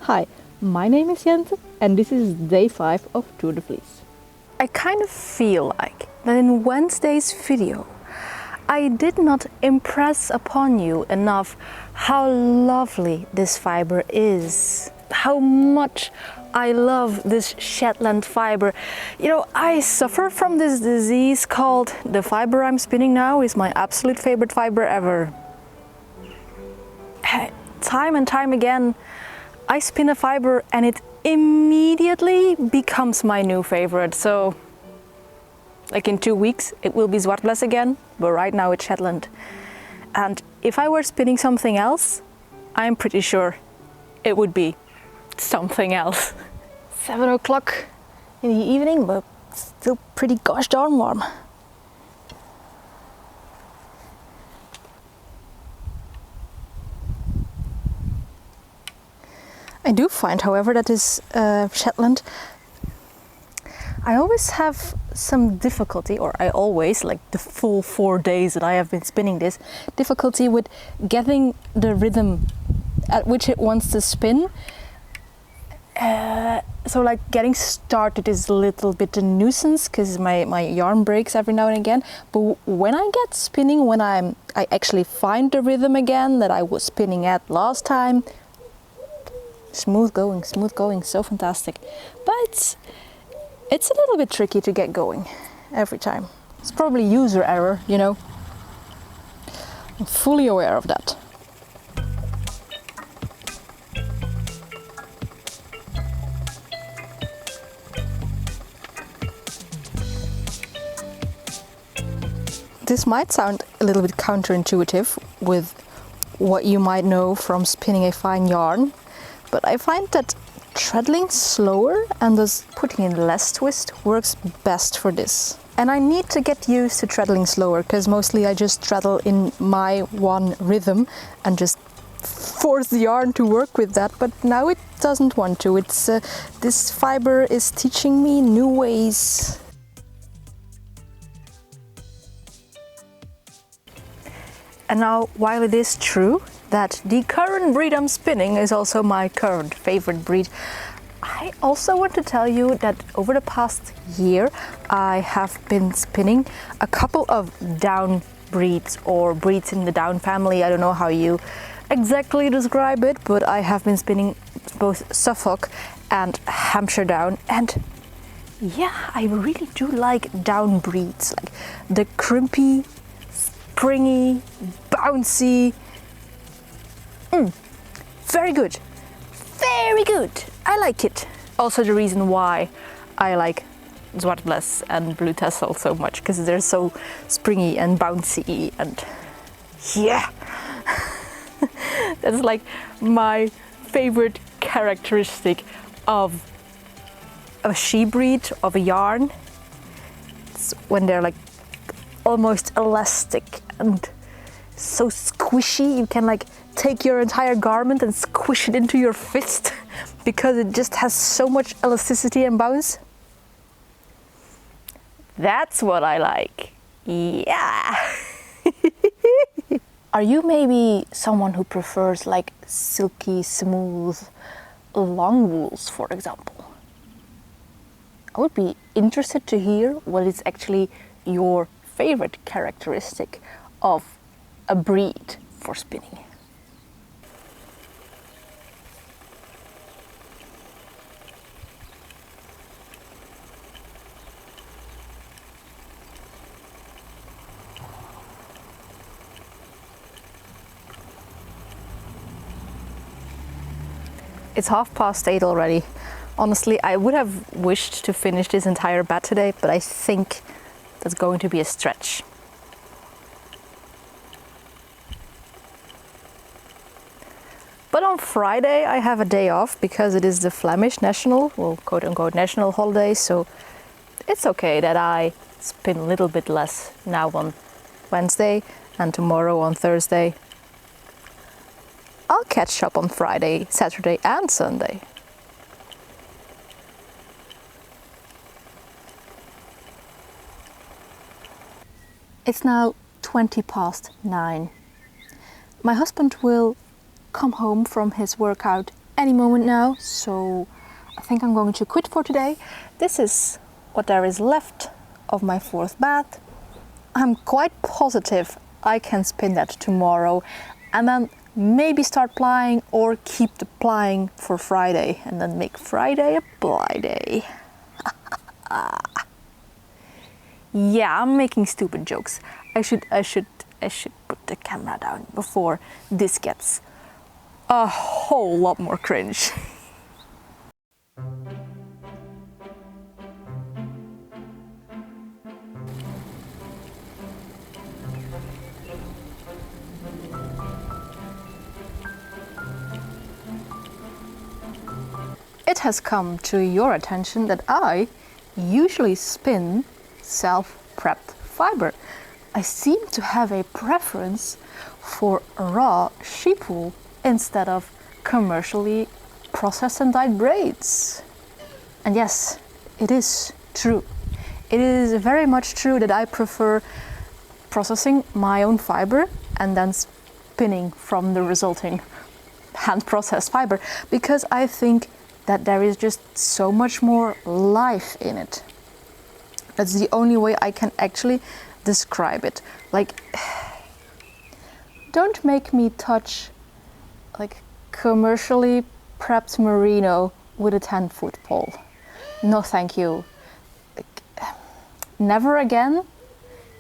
Hi, my name is Jente and this is day 5 of Tour de Fleece. I kind of feel like that in Wednesday's video I did not impress upon you enough how lovely this fiber is, how much I love this Shetland fiber. You know, I suffer from this disease called the fiber I'm spinning now is my absolute favorite fiber ever. Time and time again I spin a fiber and it immediately becomes my new favorite. So like in 2 weeks it will be Zwartbles again, but right now it's Shetland. And if I were spinning something else, I'm pretty sure it would be something else. 7 o'clock in the evening, but still pretty gosh darn warm. I do find, however, that this Shetland, I always have some difficulty, or I always, like the full 4 days that I have been spinning this, difficulty with getting the rhythm at which it wants to spin. So like getting started is a little bit a nuisance because my yarn breaks every now and again. But when I get spinning, when I actually find the rhythm again that I was spinning at last time, smooth going, so fantastic. But it's a little bit tricky to get going every time. It's probably user error, you know. I'm fully aware of that. This might sound a little bit counterintuitive with what you might know from spinning a fine yarn, but I find that treadling slower and thus putting in less twist works best for this. And I need to get used to treadling slower because mostly I just treadle in my one rhythm and just force the yarn to work with that, but now it doesn't want to. It's this fiber is teaching me new ways. And now, while it is true that the current breed I'm spinning is also my current favorite breed, I also want to tell you that over the past year I have been spinning a couple of down breeds or breeds in the down family. I don't know how you exactly describe it, but I have been spinning both Suffolk and Hampshire down, and yeah, I really do like down breeds, like the crimpy, springy, bouncy. Very good, very good. I like it. Also the reason why I like Zwartbles and Blue Tassel so much, because they're so springy and bouncy, and yeah. That's like my favorite characteristic of a she breed, of a yarn. It's when they're like almost elastic and so squishy, you can like take your entire garment and squish it into your fist because it just has so much elasticity and bounce. That's what I like. Yeah. Are you maybe someone who prefers like silky, smooth, long wools, for example? I would be interested to hear what is actually your favorite characteristic of a breed for spinning. It's 8:30 already. Honestly, I would have wished to finish this entire bat today, but I think that's going to be a stretch. But on Friday I have a day off because it is the Flemish national, well, quote-unquote national holiday, so it's okay that I spin a little bit less now on Wednesday and tomorrow on Thursday. I'll catch up on Friday, Saturday and Sunday. It's now 9:20. My husband will come home from his workout any moment now, so I think I'm going to quit for today. This is what there is left of my 4th bath. I'm quite positive I can spin that tomorrow and then maybe start plying or keep the plying for Friday and then make Friday a ply day. Yeah, I'm making stupid jokes. I should put the camera down before this gets a whole lot more cringe. It has come to your attention that I usually spin self-prepped fiber. I seem to have a preference for raw sheep wool instead of commercially processed and dyed braids. And yes, it is true. It is very much true that I prefer processing my own fiber and then spinning from the resulting hand-processed fiber, because I think that there is just so much more life in it. That's the only way I can actually describe it. Like, don't make me touch like commercially prepped merino with a 10-foot pole. No thank you. Like, never again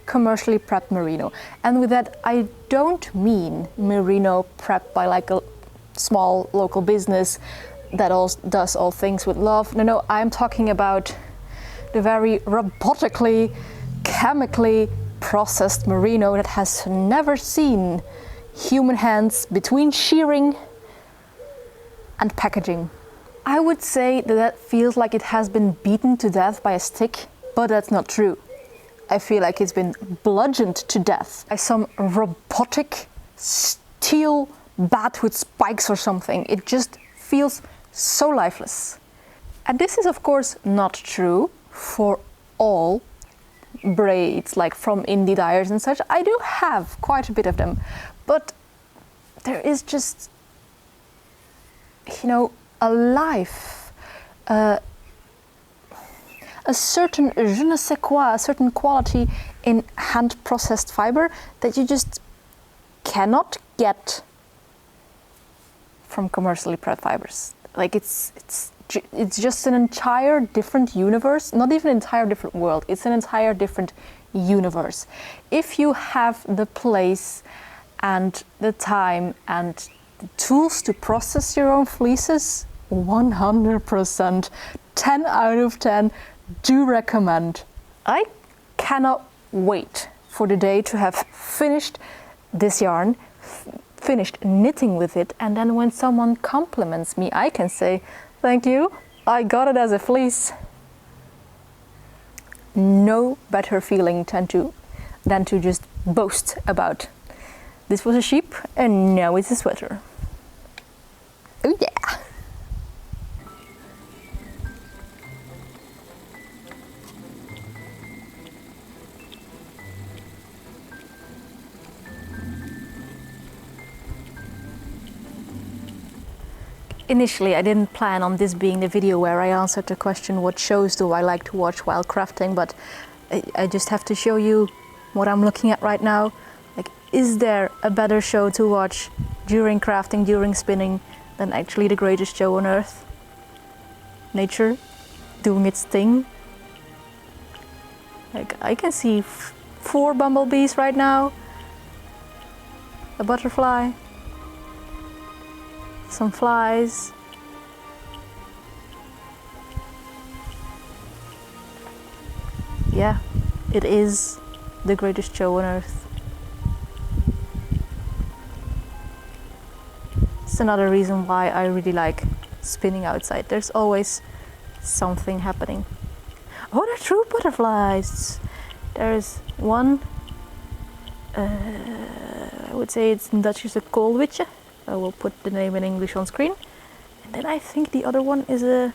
commercially prepped merino. And with that, I don't mean merino prepped by like a small local business that does all things with love. No, I'm talking about the very robotically, chemically processed merino that has never seen human hands between shearing and packaging. I would say that feels like it has been beaten to death by a stick, but that's not true. I feel like it's been bludgeoned to death by some robotic steel bat with spikes or something. It just feels so lifeless. And this is of course not true for all braids, like from indie dyers and such. I do have quite a bit of them, but there is just, you know, a life, a certain je ne sais quoi, a certain quality in hand-processed fiber that you just cannot get from commercially prepped fibers. Like it's just an entire different universe, not even an entire different world, it's an entire different universe. If you have the place and the time and the tools to process your own fleeces, 100%, 10 out of 10, do recommend. I cannot wait for the day to have finished this yarn, finished knitting with it, and then when someone compliments me, I can say, thank you, I got it as a fleece. No better feeling than to just boast about, this was a sheep and now it's a sweater. Oh yeah! Initially, I didn't plan on this being the video where I answered the question, what shows do I like to watch while crafting, but I just have to show you what I'm looking at right now. Like, is there a better show to watch during crafting, during spinning, than actually the greatest show on earth? Nature doing its thing. Like, I can see 4 bumblebees right now, a butterfly, some flies. Yeah, it is the greatest show on earth. It's another reason why I really like spinning outside. There's always something happening. Oh, they're true butterflies. There's one, I would say it's in Dutch is a koolwitje. I will put the name in English on screen. And then I think the other one is a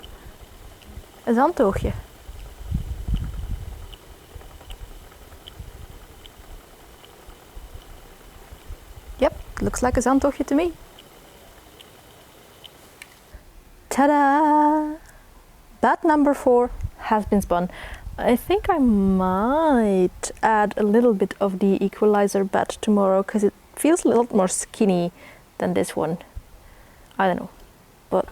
zandtoogje. Yep, looks like a zandtoogje to me. Ta-da! Bat number 4 has been spun. I think I might add a little bit of the equalizer bat tomorrow because it feels a little more skinny than this one. I don't know. But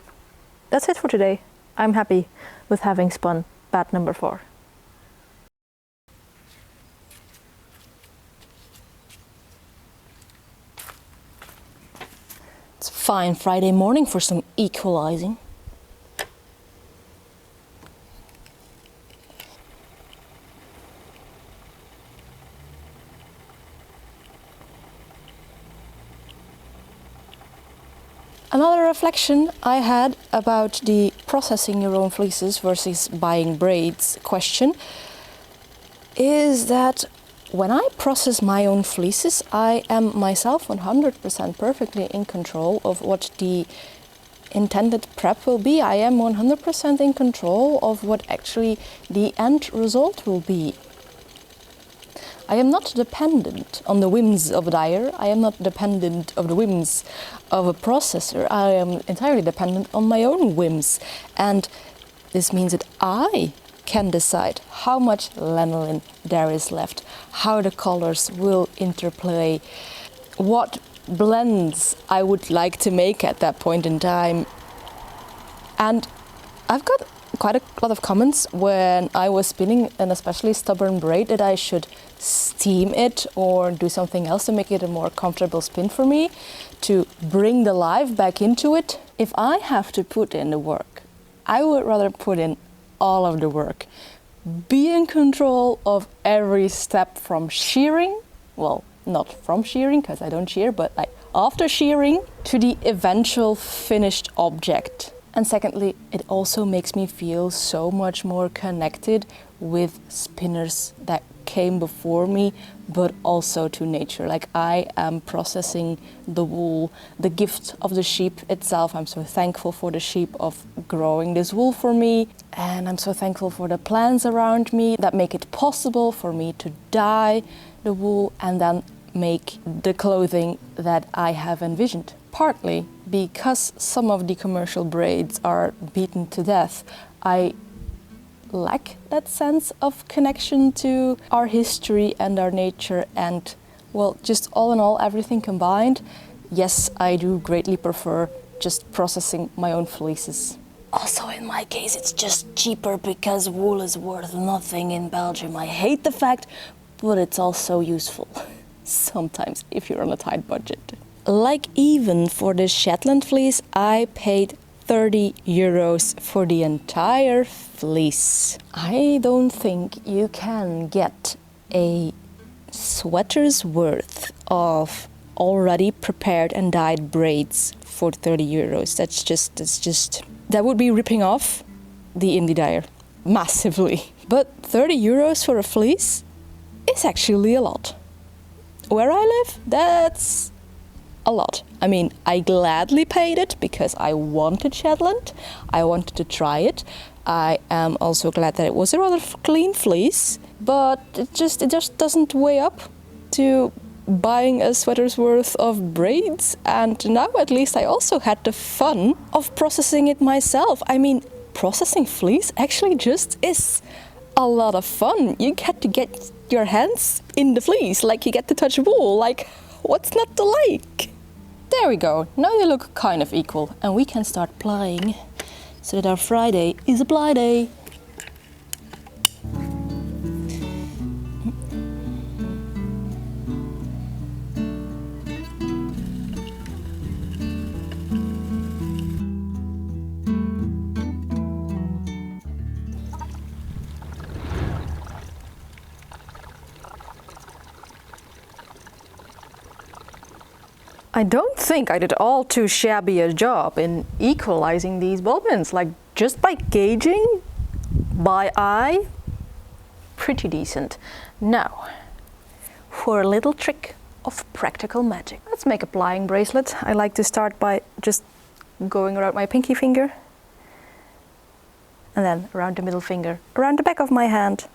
that's it for today. I'm happy with having spun bat number 4. It's a fine Friday morning for some equalizing. Another reflection I had about the processing your own fleeces versus buying braids question is that when I process my own fleeces, I am myself 100% perfectly in control of what the intended prep will be. I am 100% in control of what actually the end result will be. I am not dependent on the whims of a dyer. I am not dependent on the whims of a processor. I am entirely dependent on my own whims. And this means that I can decide how much lanolin there is left, how the colors will interplay, what blends I would like to make at that point in time. And I've got quite a lot of comments when I was spinning an especially stubborn braid that I should steam it or do something else to make it a more comfortable spin for me, to bring the life back into it. If I have to put in the work, I would rather put in all of the work. Be in control of every step from shearing, well, not from shearing because I don't shear, but like after shearing, to the eventual finished object. And secondly, it also makes me feel so much more connected with spinners that came before me, but also to nature. Like I am processing the wool, the gift of the sheep itself. I'm so thankful for the sheep of growing this wool for me. And I'm so thankful for the plants around me that make it possible for me to dye the wool and then make the clothing that I have envisioned. Partly because some of the commercial braids are beaten to death, I lack that sense of connection to our history and our nature, and well, just all in all, everything combined, yes, I do greatly prefer just processing my own fleeces. Also, in my case, it's just cheaper because wool is worth nothing in Belgium. I hate the fact, but it's also useful sometimes if you're on a tight budget. Like even for the Shetland fleece, I paid 30 euros for the entire fleece. I don't think you can get a sweater's worth of already prepared and dyed braids for 30 euros. That would be ripping off the indie dyer massively. But 30 euros for a fleece is actually a lot. Where I live, that's a lot. I mean, I gladly paid it because I wanted Shetland. I wanted to try it. I am also glad that it was a rather clean fleece, but it just doesn't weigh up to buying a sweater's worth of braids. And now at least I also had the fun of processing it myself. I mean, processing fleece actually just is a lot of fun. You get to get your hands in the fleece, like you get to touch wool, like what's not to like? There we go, now they look kind of equal and we can start plying so that our Friday is a ply day. I don't think I did all too shabby a job in equalizing these bobbins. Like, just by gauging by eye, pretty decent. Now, for a little trick of practical magic. Let's make a plying bracelet. I like to start by just going around my pinky finger and then around the middle finger, around the back of my hand,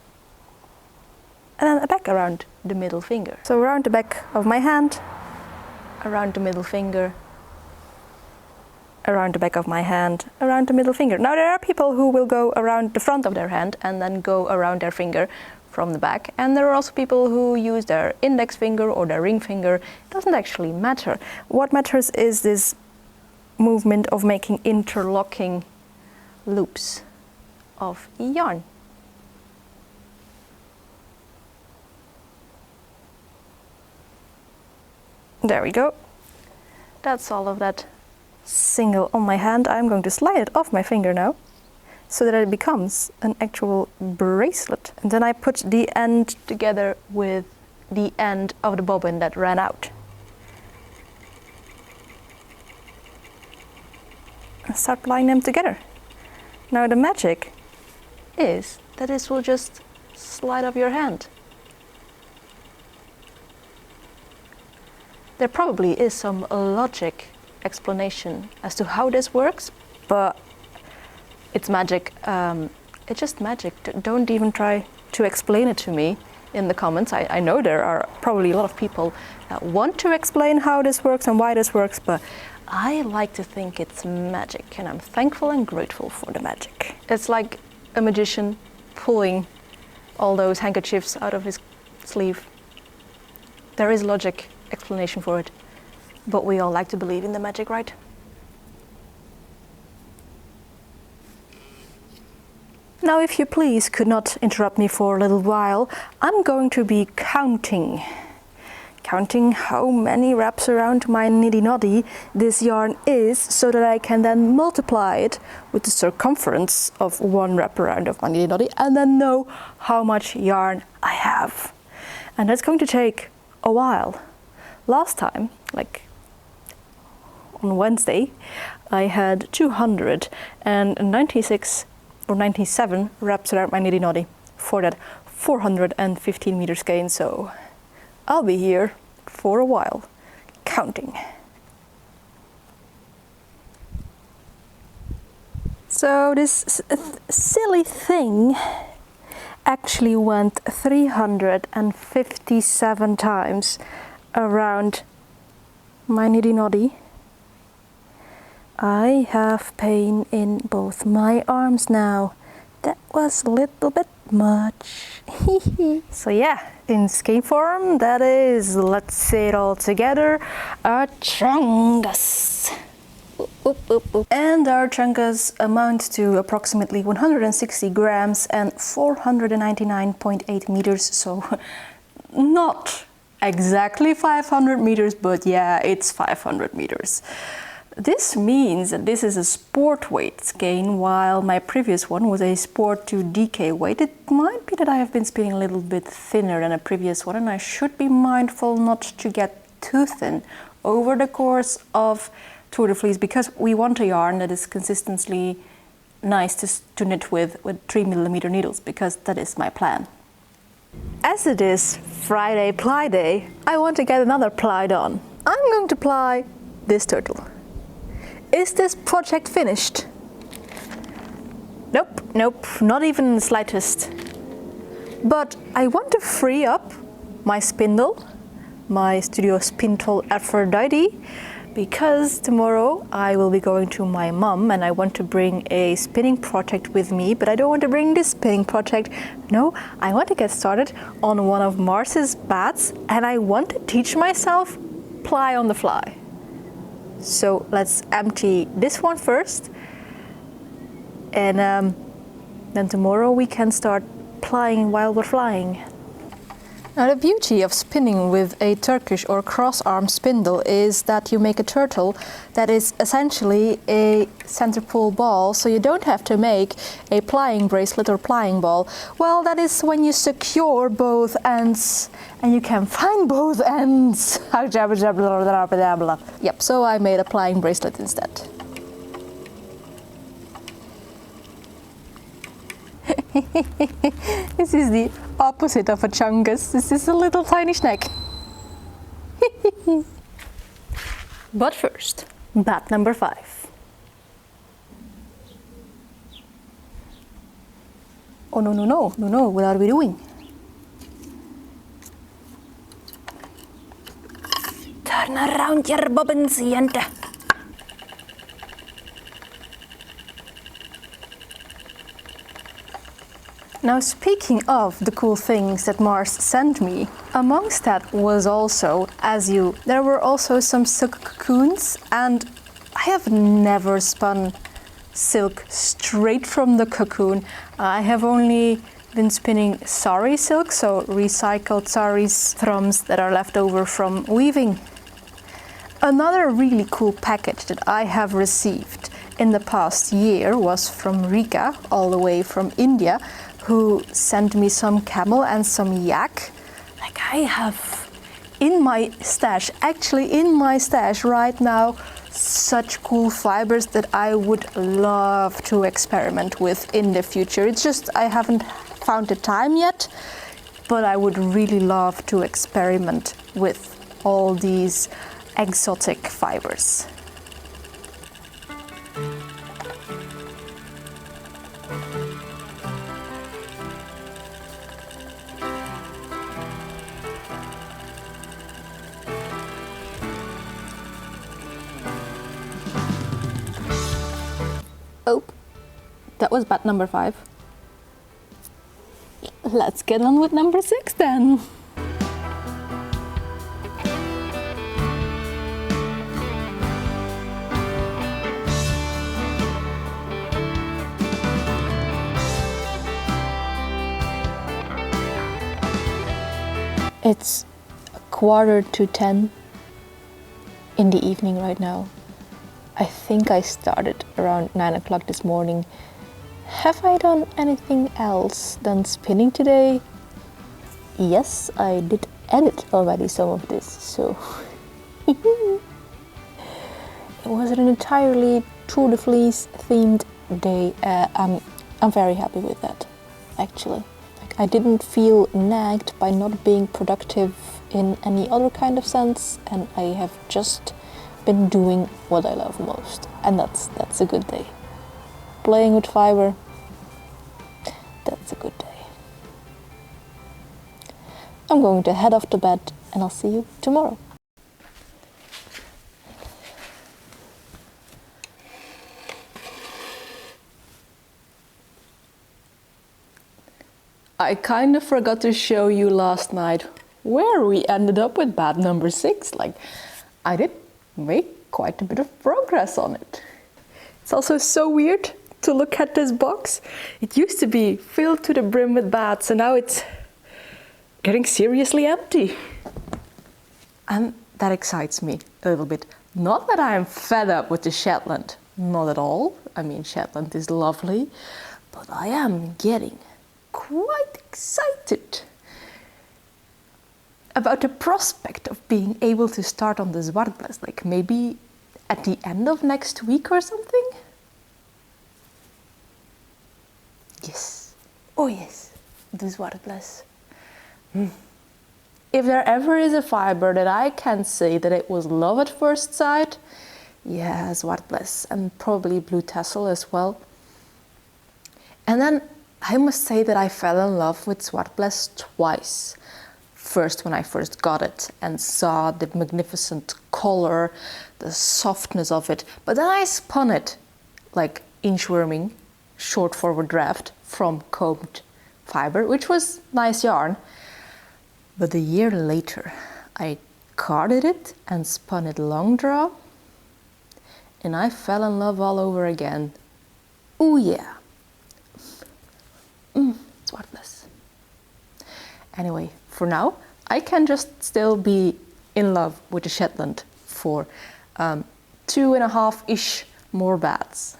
and then back around the middle finger. So around the back of my hand, around the middle finger, around the back of my hand, around the middle finger. Now there are people who will go around the front of their hand and then go around their finger from the back, and there are also people who use their index finger or their ring finger. It doesn't actually matter. What matters is this movement of making interlocking loops of yarn. There we go. That's all of that single on my hand. I'm going to slide it off my finger now so that it becomes an actual bracelet. And then I put the end together with the end of the bobbin that ran out. And start plying them together. Now the magic is that this will just slide off your hand. There probably is some logic explanation as to how this works, but it's magic. It's just magic. Don't even try to explain it to me in the comments. I know there are probably a lot of people that want to explain how this works and why this works, but I like to think it's magic, and I'm thankful and grateful for the magic. It's like a magician pulling all those handkerchiefs out of his sleeve. There is logic explanation for it, but we all like to believe in the magic, right? Now, if you please could not interrupt me for a little while, I'm going to be counting how many wraps around my niddy noddy this yarn is, so that I can then multiply it with the circumference of one wrap around of my niddy noddy and then know how much yarn I have. And that's going to take a while. Last time, like on Wednesday, I had 296 or 97 wraps around my niddy noddy for that 415 meter skein, so I'll be here for a while counting. So this silly thing actually went 357 times around my niddy noddy. I have pain in both my arms now. That was a little bit much. So yeah, in skein form, that is, let's say it all together, a chungus. And our chungus amount to approximately 160 grams and 499.8 meters, so not exactly 500 meters, but yeah, it's 500 meters. This means that this is a sport weight skein, while my previous one was a sport to DK weight. It might be that I have been spinning a little bit thinner than a previous one, and I should be mindful not to get too thin over the course of Tour de Fleece, because we want a yarn that is consistently nice to knit with 3mm needles, because that is my plan. As it is Friday ply day, I want to get another plied on. I'm going to ply this turtle. Is this project finished? Nope, not even the slightest. But I want to free up my spindle, my Studio Spindle Aphrodite, because tomorrow I will be going to my mum and I want to bring a spinning project with me, but I don't want to bring this spinning project. No, I want to get started on one of Mars's bats, and I want to teach myself ply on the fly. So let's empty this one first, and then tomorrow we can start plying while we're flying. Now, the beauty of spinning with a Turkish or cross-arm spindle is that you make a turtle that is essentially a center pull ball, so you don't have to make a plying bracelet or plying ball. Well, that is when you secure both ends and you can find both ends. Yep, so I made a plying bracelet instead. This is the opposite of a chungus. This is a little tiny snack. But first, bat number 5. Oh no, what are we doing? Turn around your bobbins, jente. Now, speaking of the cool things that Mars sent me, amongst that was also, there were also some silk cocoons, and I have never spun silk straight from the cocoon. I have only been spinning sari silk, so recycled saris, thrums that are left over from weaving. Another really cool package that I have received in the past year was from Rika, all the way from India, who sent me some camel and some yak. Like, I have in my stash, actually in my stash right now, such cool fibers that I would love to experiment with in the future. It's just I haven't found the time yet, but I would really love to experiment with all these exotic fibers. Oh, that was bat number 5. Let's get on with number 6 then. It's 9:45 in the evening right now. I think I started around 9 o'clock this morning. Have I done anything else than spinning today? Yes, I did edit already some of this, so it was an entirely Tour de Fleece themed day. I'm very happy with that, actually. I didn't feel nagged by not being productive in any other kind of sense, and I have just been doing what I love most, and that's a good day. Playing with fiber, that's a good day. I'm going to head off to bed, and I'll see you tomorrow. I kind of forgot to show you last night where we ended up with bat number 6. Like, I did make quite a bit of progress on it. It's also so weird to look at this box. It used to be filled to the brim with bats, and now it's getting seriously empty. And that excites me a little bit. Not that I'm fed up with the Shetland, not at all. I mean, Shetland is lovely, but I am getting quite excited about the prospect of being able to start on the Zwartbles, like maybe at the end of next week or something. Yes, oh yes, the Zwartbles. If there ever is a fiber that I can say that it was love at first sight, yeah, Zwartbles, and probably blue tassel as well. And then I must say that I fell in love with Zwartbles twice. First, when I first got it and saw the magnificent color, the softness of it, but then I spun it like inchworming, short forward draft from combed fiber, which was nice yarn. But a year later, I carded it and spun it long draw, and I fell in love all over again. Ooh yeah. Zwartbles. Anyway, for now, I can just still be in love with the Shetland for 2.5-ish more bats.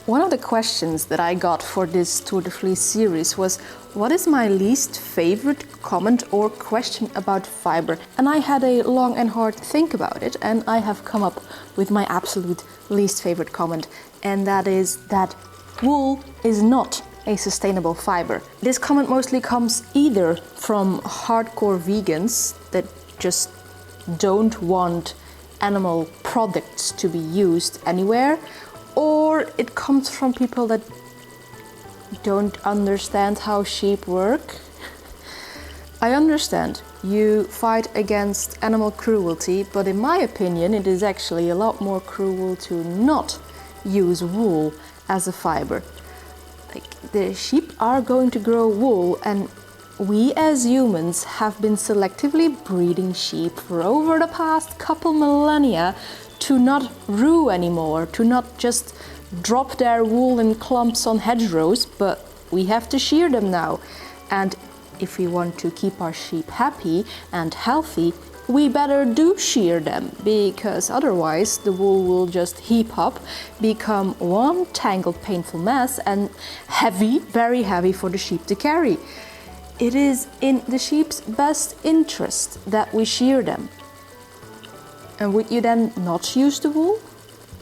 One of the questions that I got for this Tour de Fleece series was, what is my least favorite comment or question about fiber? And I had a long and hard think about it, and I have come up with my absolute least favorite comment, and that is that wool is not a sustainable fiber. This comment mostly comes either from hardcore vegans that just don't want animal products to be used anywhere, or it comes from people that don't understand how sheep work. I understand you fight against animal cruelty, but in my opinion it is actually a lot more cruel to not use wool as a fiber. Like, the sheep are going to grow wool, and we as humans have been selectively breeding sheep for over the past couple millennia to not rue anymore, to not just drop their wool in clumps on hedgerows, but we have to shear them now. And if we want to keep our sheep happy and healthy, we better do shear them, because otherwise the wool will just heap up, become one tangled painful mess, and heavy, very heavy for the sheep to carry. It is in the sheep's best interest that we shear them. And would you then not use the wool?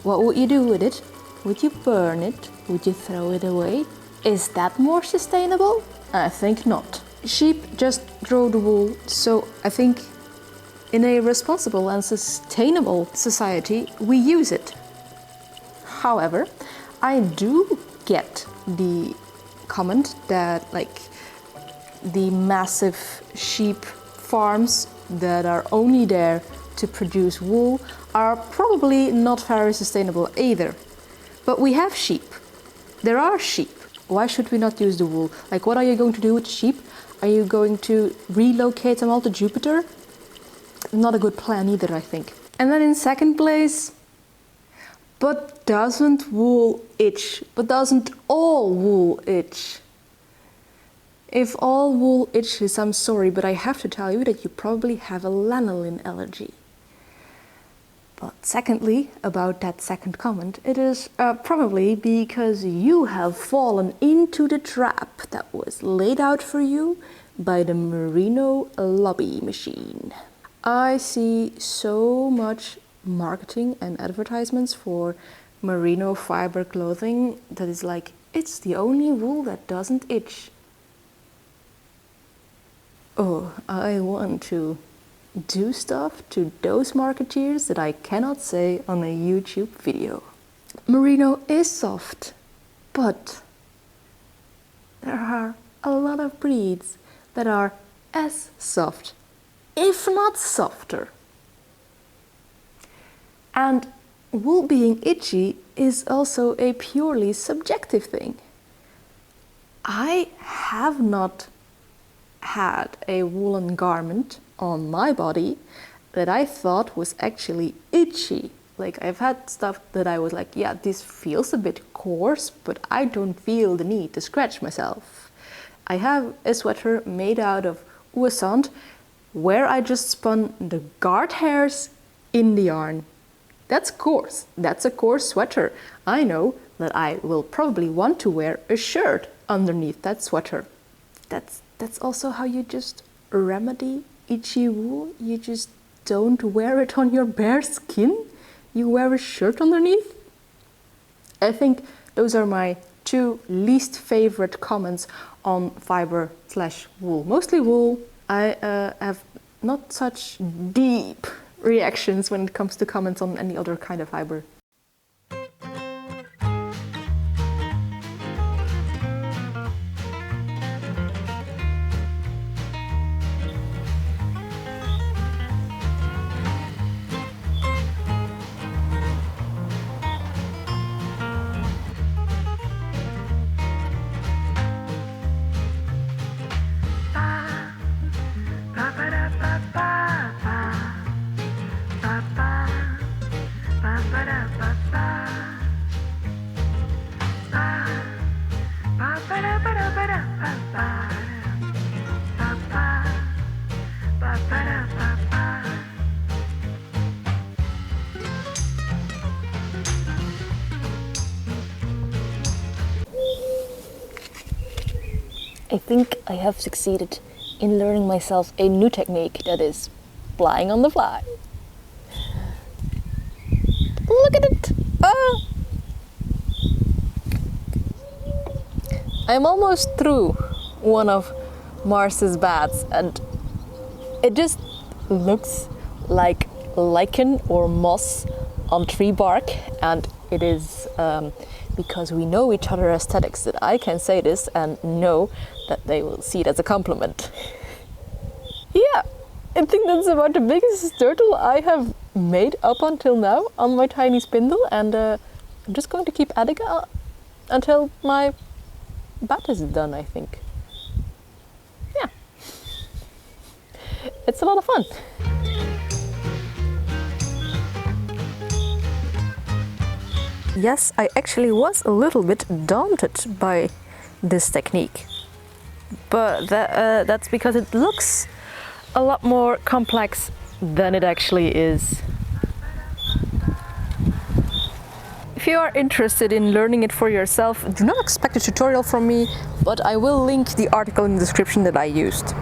What would you do with it? Would you burn it? Would you throw it away? Is that more sustainable? I think not. Sheep just grow the wool, so I think in a responsible and sustainable society we use it. However, I do get the comment that, like, the massive sheep farms that are only there to produce wool are probably not very sustainable either. But we have sheep. There are sheep. Why should we not use the wool? Like, what are you going to do with the sheep? Are you going to relocate them all to Jupiter? Not a good plan either, I think. And then in second place, but doesn't wool itch? But doesn't all wool itch? If all wool itches, I'm sorry, but I have to tell you that you probably have a lanolin allergy. But secondly, about that second comment, it is probably because you have fallen into the trap that was laid out for you by the merino lobby machine. I see so much marketing and advertisements for merino fiber clothing that is like, it's the only wool that doesn't itch. Oh, I want to do stuff to those marketeers that I cannot say on a YouTube video. Merino is soft, but there are a lot of breeds that are as soft, if not softer. And wool being itchy is also a purely subjective thing. I have not had a woolen garment on my body that I thought was actually itchy. Like, I've had stuff that I was like, yeah, this feels a bit coarse, but I don't feel the need to scratch myself. I have a sweater made out of Louët where I just spun the guard hairs in the yarn. That's coarse. That's a coarse sweater. I know that I will probably want to wear a shirt underneath that sweater. That's also how you just remedy itchy wool. You just don't wear it on your bare skin. You wear a shirt underneath. I think those are my two least favorite comments on fiber/wool. Mostly wool. I have not such deep reactions when it comes to comments on any other kind of fiber. I think I have succeeded in learning myself a new technique, that is plying on the fly. Look at it! Ah! I'm almost through one of Mars's bats and it just looks like lichen or moss on tree bark, and it is because we know each other aesthetics that I can say this and know that they will see it as a compliment. Yeah, I think that's about the biggest turtle I have made up until now on my tiny spindle, and I'm just going to keep adding until my bat is done, I think. Yeah, it's a lot of fun. Yes, I actually was a little bit daunted by this technique, but that's because it looks a lot more complex than it actually is. If you are interested in learning it for yourself, do not expect a tutorial from me, but I will link the article in the description that I used.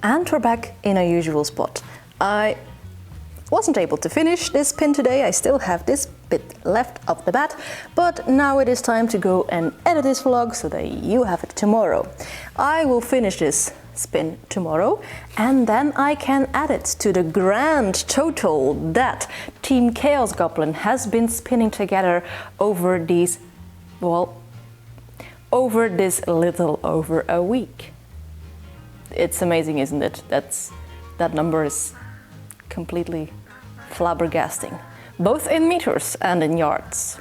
And we're back in our usual spot. I wasn't able to finish this pin today. I still have this bit left of the bat, but now it is time to go and edit this vlog so that you have it tomorrow. I will finish this spin tomorrow, and then I can add it to the grand total that Team Chaos Goblin has been spinning together over these, well, over this little over a week. It's amazing, isn't it? That number is completely flabbergasting, both in meters and in yards.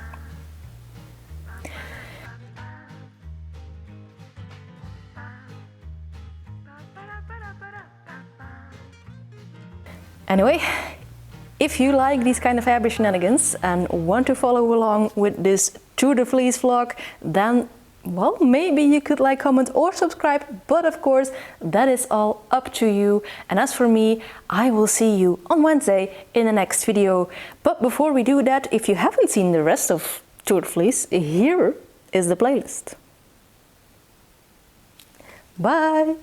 Anyway, if you like these kind of hobby shenanigans and want to follow along with this Tour de Fleece vlog, then well, maybe you could like, comment or subscribe, but of course that is all up to you. And as for me, I will see you on Wednesday in the next video. But before we do that, if you haven't seen the rest of Tour de Fleece, here is the playlist. Bye!